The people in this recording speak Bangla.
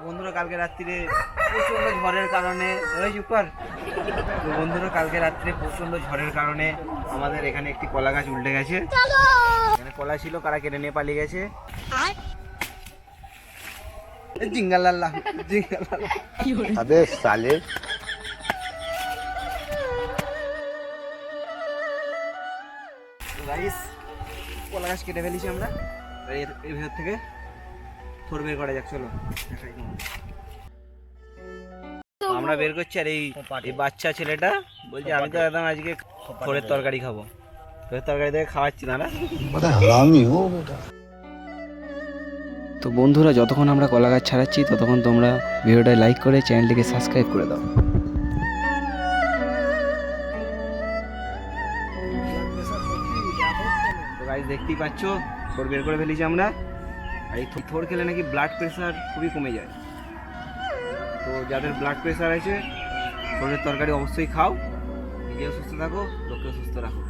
বন্ধুরা কালকে রাত্রিরে প্রচণ্ড ঝড়ের কারণে প্রচণ্ড ঝড়ের কারণে আমাদের এখানে একটি কলা গাছ উল্টে গেছে। এখানে কলা ছিল, কারা কেটে নিয়ে পালিয়ে গেছে। জিঙ্গালাল্লাহ জিঙ্গালাল্লাহ। আবে সালে গাইস, কলা গাছ কেটে ফেলেছি আমরা। এর ভেতর থেকে থোড় বের করা যাক, চলো দেখাই কেমন। আমরা বের করছি, আর এই বাচ্চা ছেলেটা বলছে আমি তো একদম আজকে থোড়ের তরকারি খাবো। থোড়ের তরকারি থেকে খাওয়াচ্ছি না। তো বন্ধুরা, যতক্ষণ আমরা কলা গাছ ছাড়াচ্ছি ততক্ষণ তোমরা ভিডিওটা লাইক করে চ্যানেলটিকে সাবস্ক্রাইব করে দাও। তো গাইস দেখতেই পাচ্ছ, থোড় বের করে ফেলেছি আমরা। আর এই থোড় খেলে নাকি ব্লাড প্রেশার খুবই কমে যায়। তো যাদের ব্লাড প্রেশার আছে, থোড়ের তরকারি অবশ্যই খাও। নিজেও সুস্থ থাকো, লোকেও সুস্থ রাখো।